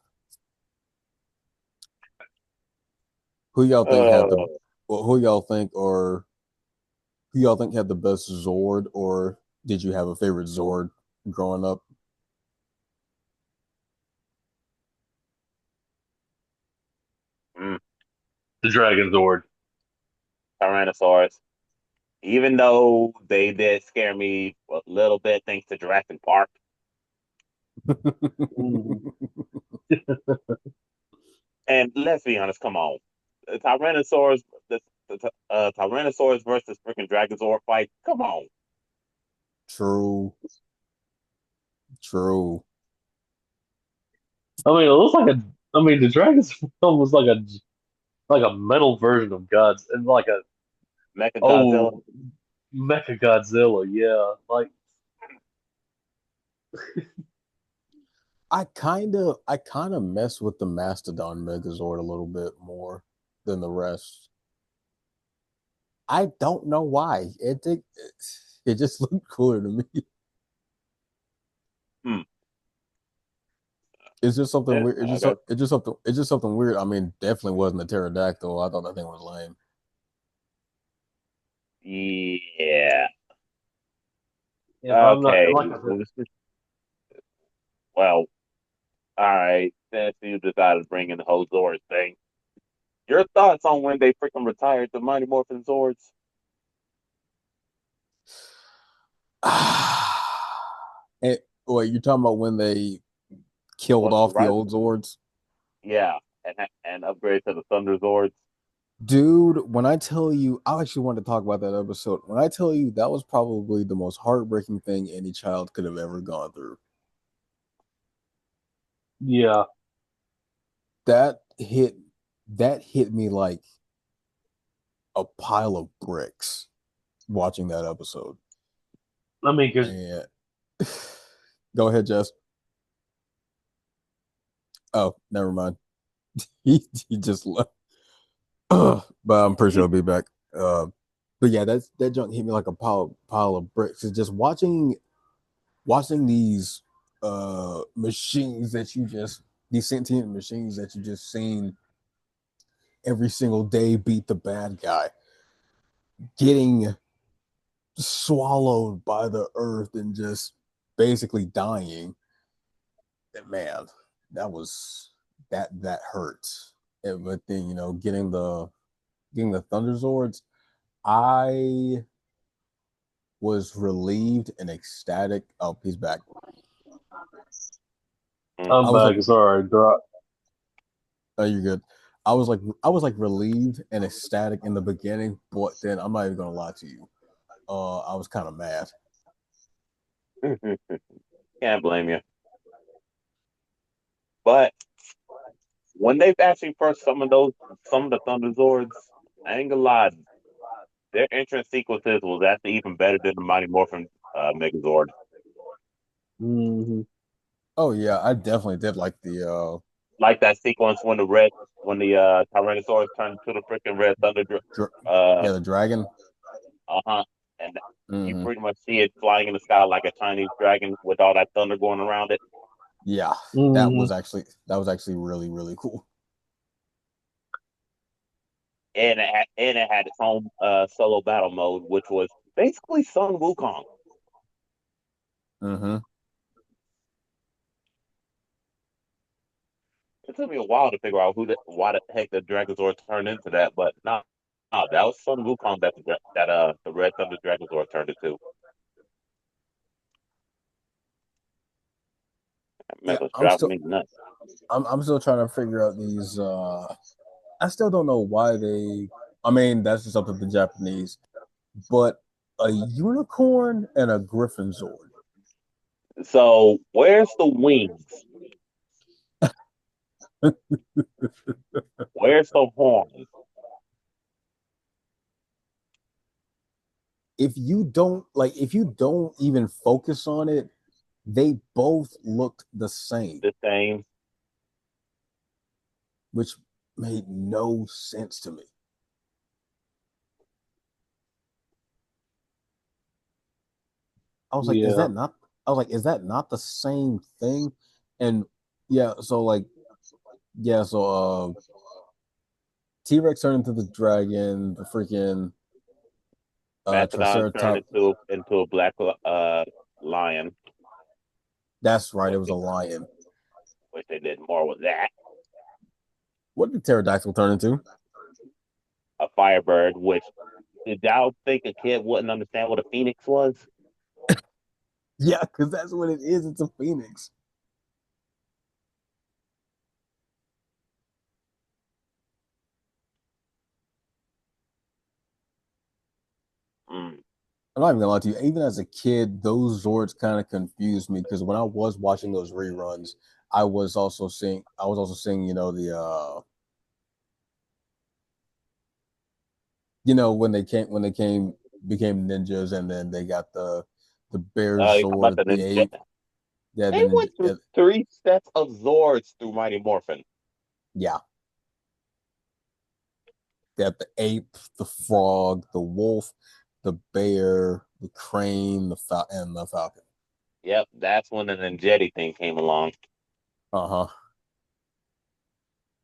Who y'all think had the Oh, well, who y'all think had the best Zord, or did you have a favorite Zord growing up? mm, The Dragon Zord. Tyrannosaurus. Even though they did scare me a little bit thanks to Jurassic Park. Mhm. And let's be honest, come on. The Tyrannosaurus, the Tyrannosaurus versus freaking Dragozord fight. Come on. True, true. I mean, it looks like a. I mean, the Dragon's film was like a metal version of God's and like a Mecha Godzilla. oh Mecha Godzilla. Yeah, like I kind of mess with the Mastodon Megazord a little bit more than the rest. I don't know why. It just looked cooler to me. Hmm. It's just something Yeah, weird. I guess. It's just something weird. I mean, definitely wasn't a pterodactyl. I thought that thing was lame. Yeah. yeah. I'm not Okay. like I said. Well, all right. Since you decided to bring in the whole Zords thing, your thoughts on when they freaking retired the Mighty Morphin Zords? And wait, you're talking about when they killed What off the right? old Zords? Yeah, and upgrade to the Thunder Zords. Dude, when I tell you, I actually wanted to talk about that episode. When I tell you that was probably the most heartbreaking thing any child could have ever gone through. Yeah, That hit that hit me like a pile of bricks watching that episode. I mean, because And go ahead, Jess. Oh, never mind. He just left. But I'm pretty sure he'll be back. But yeah, that junk hit me like a pile of bricks. It's just watching these machines that you just these sentient machines that you just seen every single day beat the bad guy, getting swallowed by the earth and just basically dying. Man, that was that hurts. But then getting the Thunder Zords, I was relieved and ecstatic. Oh, he's back. Mm. I I'm was like, back. Sorry, drop. oh, you're good. I was like relieved and ecstatic in the beginning, but then I'm not even gonna lie to you. I was kind of mad. Can't blame you. But when they've actually first some of the Thunder Zords, I ain't gonna lie, their entrance sequences was actually even better than the Mighty Morphin Megazord. Hmm. Oh yeah, I definitely did like the Like that sequence when the Tyrannosaurus turned to the freaking red thunder. dr- Uh, yeah, the dragon. uh huh. And You Hmm. pretty much see it flying in the sky like a Chinese dragon with all that thunder going around it. Yeah, Hmm. that was actually really really cool. And it had its own solo battle mode, which was basically Sun Wukong. Hmm. It took me a while to figure out why the heck the Dragozord turned into that, but no, that was Sun Wukong that the Red Thunder Dragozord turned into. Yeah, That was driving me nuts. I'm still trying to figure out these. I still don't know why they. I mean, that's just up to the Japanese. But a unicorn and a griffin sword. So where's the wings? Where's the horns? If you don't even focus on it, they both looked the same, The same. which made no sense to me. I was like, is Yeah, that not? I was like, is that not the same thing? And yeah, so like, yeah, so T Rex turned into the dragon, the freaking Mastodon turned Triceratops. into a black lion, That's right, it which was a lion. they did more with that. What did pterodactyl turn into? A firebird, which did y'all think a kid wouldn't understand what a phoenix was? Yeah, because that's what it is. It's a phoenix. Mm. I'm not even gonna lie to you. Even as a kid, those Zords kind of confused me because when I was watching those reruns, I was also seeing, when they came became ninjas, and then they got the bear You talking about Zord, the the ninja? ape, yeah, the They ninja, went through 3 sets of Zords through Mighty Morphin. yeah, they had the ape, the frog, the wolf, the bear, the crane, and the falcon. Yep, that's when the Ninjetti thing came along. Uh huh.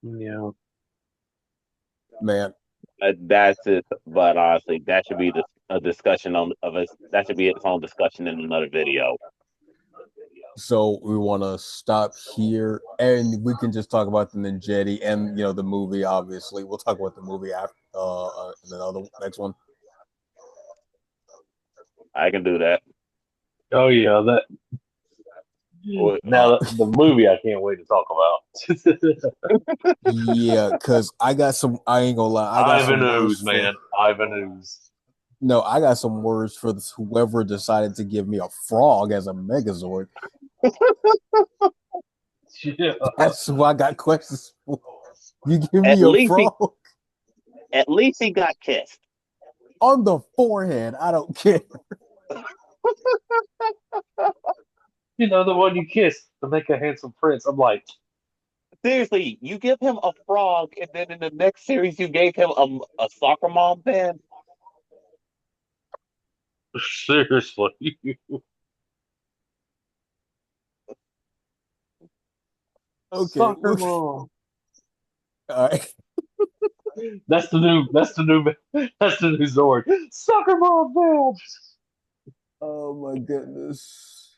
yeah. Man, That's it. But honestly, that should be a discussion of it. That should be its own discussion in another video. so we want to stop here, and we can just talk about the Ninjetti and the movie. Obviously, we'll talk about the movie after the other next one. I can do that. Oh yeah, that Well, Uh, now the movie I can't wait to talk about. yeah, because I got some. I ain't gonna lie. I got Ivan some words Ooze, for. man. Ivan Ooze. No, I got some words for whoever decided to give me a frog as a Megazord. Yeah. That's who I got questions for. You give at me a least he frog at least he got kissed. on the forehead. I don't care. You know, the one you kiss to make a handsome prince. I'm like, Seriously, you give him a frog, and then in the next series you gave him a soccer mom band. seriously. Okay, Soccer mom. all right. That's the new Zord. Soccer mom, man. Oh my goodness.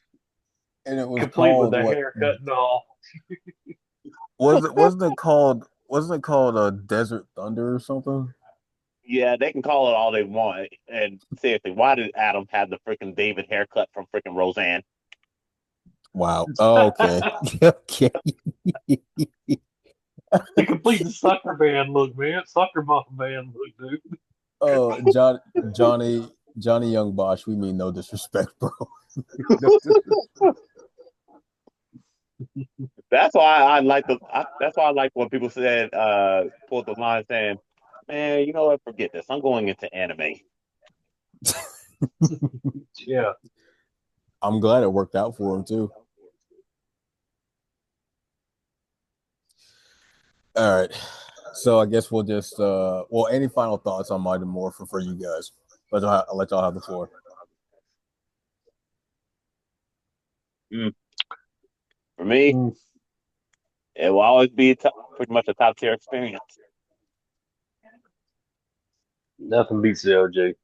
And it was Complete with called the what? haircut and all. Wasn't it called Desert Thunder or something? Yeah, they can call it all they want. And seriously, why did Adam have the freaking David haircut from freaking Roseanne? Wow. Oh, okay. Okay. To complete the soccer band look, man. Soccer mom band look, dude. Oh, Johnny Young Bosch, we mean no disrespect, bro. No disrespect. That's why I like when people said pulled the line saying, "Man, you know what? Forget this. I'm going into anime." Yeah. I'm glad it worked out for him too. All right. So I guess we'll just any final thoughts on Mighty Morphin for you guys? I'll let y'all have the floor. Mm. For me, Mm, it will always be pretty much a top tier experience. nothing beats the OG,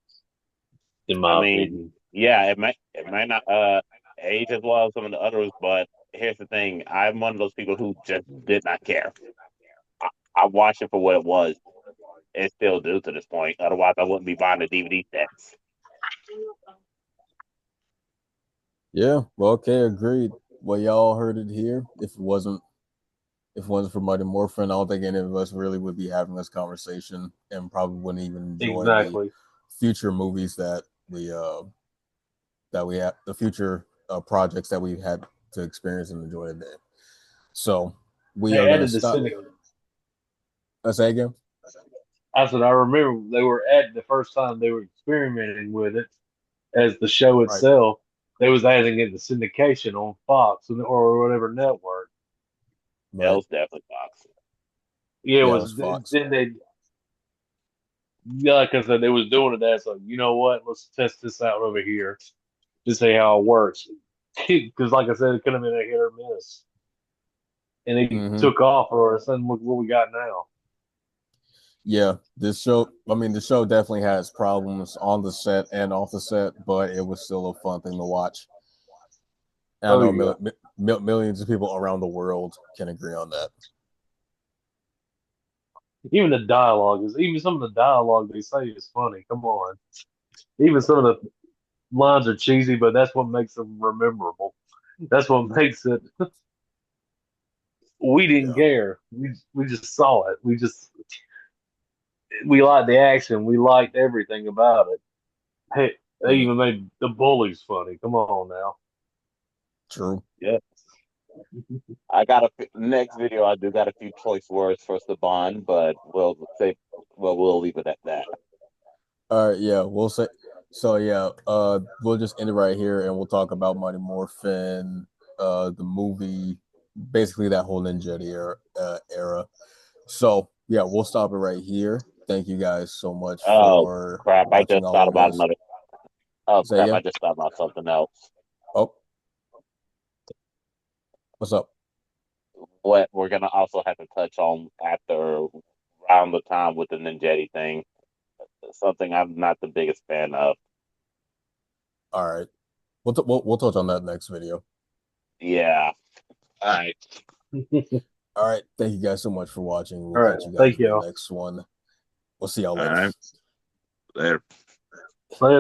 in I my mean, opinion. yeah, it might not age as well as some of the others, but here's the thing: I'm one of those people who just did not care. I, I watched it for what it was, and still do to this point. Otherwise, I wouldn't be buying the DVD sets. Yeah, well, okay, agreed. Well, y'all heard it here. If it wasn't for Mighty Morphin, I don't think any of us really would be having this conversation and probably wouldn't even enjoy the Exactly. future movies that we have, the future projects that we've had to experience and enjoy today. So we They are gonna added the stop. syndicate. Let's say again. I said I remember they were adding the first time they were experimenting with it as the show Right. itself. They was adding it to syndication on Fox or whatever network. It Right. was definitely Fox. Yeah, it Yeah, it was. was Fox. Then they, yeah, like I said, they was doing it as like, you know what? Let's test this out over here to see how it works. Because, like I said, it could have been a hit or miss, and it Mm-hmm. took off for us. And look what we got now. Yeah, this show. I mean, the show definitely has problems on the set and off the set, but it was still a fun thing to watch. And I Oh know yeah, millions of people around the world can agree on that. even the dialogue is even some of the dialogue they say is funny. Come on, even some of the lines are cheesy, but that's what makes them memorable. That's what makes it. We didn't Yeah. care. We just saw it. We liked the action. We liked everything about it. Hey, they Mm, even made the bullies funny. Come on now. true. Yeah. I got next video. I do got a few choice words for Saban, but we'll leave it at that. All right. Yeah, we'll say. So yeah, we'll just end it right here, and we'll talk about Mighty Morphin, the movie, basically that whole Ninja era. So yeah, we'll stop it right here. Thank you guys so much Oh for crap! I watching just all thought of about this. another. Oh Say crap! I again. just thought about something else. Oh, what's up? What we're gonna also have to touch on after around the time with the Ninjetti thing. Something I'm not the biggest fan of. All right, we'll touch on that next video. Yeah. All right. All right, thank you guys so much for watching. All We'll right. catch you guys Thank in the y'all. next one. We'll see y'all All later. right. Later. Later.